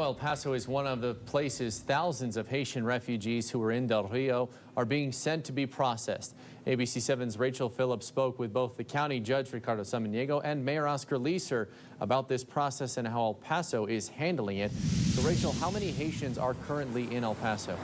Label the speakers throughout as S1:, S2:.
S1: El Paso is one of the places thousands of Haitian refugees who are in Del Rio are being sent to be processed. ABC 7's Rachel Phillips spoke with both the county judge, RICARDO, and Mayor Oscar Leeser about this process and how El Paso is handling it. So, Rachel, how many Haitians are currently in El Paso?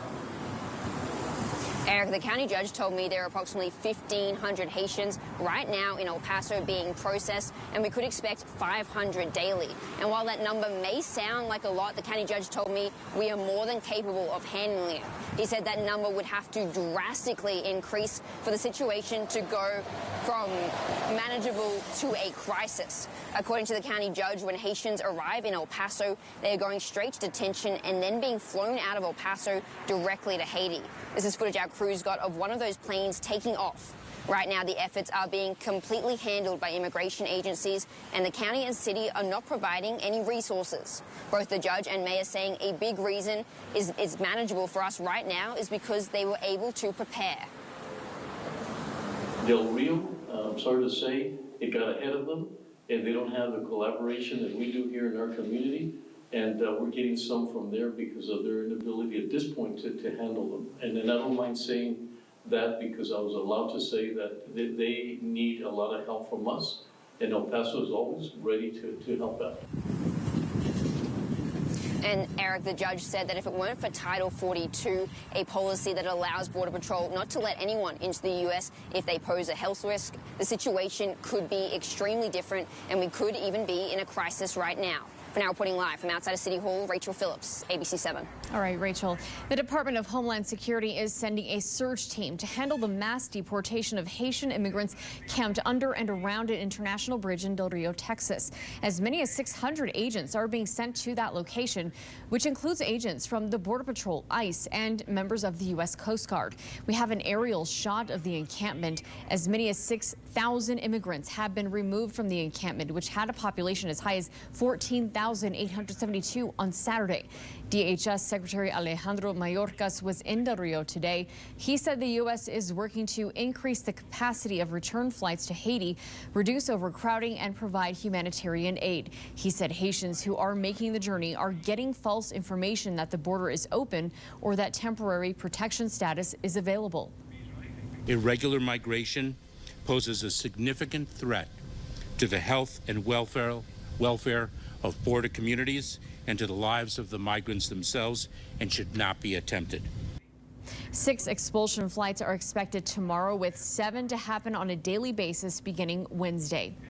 S2: Eric, the county judge told me there are approximately 1,500 Haitians right now in El Paso being processed, and we could expect 500 daily. And while that number may sound like a lot, the county judge told me we are more than capable of handling it. He said that number would have to drastically increase for the situation to go from manageable to a crisis. According to the county judge, when Haitians arrive in El Paso, they are going straight to detention and then being flown out of El Paso directly to Haiti. This is footage our crews got of one of those planes taking off. Right now, the efforts are being completely handled by immigration agencies, and the county and city are not providing any resources. Both the judge and mayor saying a big reason is manageable for us right now is because they were able to prepare.
S3: Del Rio, I'm sorry to say, it got ahead of them, and they don't have the collaboration that we do here in our community. And we're getting some from there because of their inability at this point to handle them. And then I don't mind saying that because I was allowed to say that they need a lot of help from us. And El Paso is always ready to help out.
S2: And Eric, the judge said that if it weren't for Title 42, a policy that allows Border Patrol not to let anyone into the U.S. if they pose a health risk, the situation could be extremely different, and we could even be in a crisis right now. For now, reporting live from outside of City Hall, Rachel Phillips, ABC 7.
S4: All right, Rachel. The Department of Homeland Security is sending a search team to handle the mass deportation of Haitian immigrants camped under and around an international bridge in Del Rio, Texas. As many as 600 agents are being sent to that location, which includes agents from the Border Patrol, ICE, and members of the U.S. Coast Guard. We have an aerial shot of the encampment. As many as 6,000 immigrants have been removed from the encampment, which had a population as high as 14,872 on Saturday. DHS Secretary Alejandro Mayorkas was in Del Rio today. He said the U.S. is working to increase the capacity of return flights to Haiti, reduce overcrowding, and provide humanitarian aid. He said Haitians who are making the journey are getting false information that the border is open or that temporary protection status is available.
S5: Irregular migration poses a significant threat to the health and welfare of border communities and to the lives of the migrants themselves, and should not be attempted.
S4: 6 expulsion flights are expected tomorrow, with 7 to happen on a daily basis beginning Wednesday.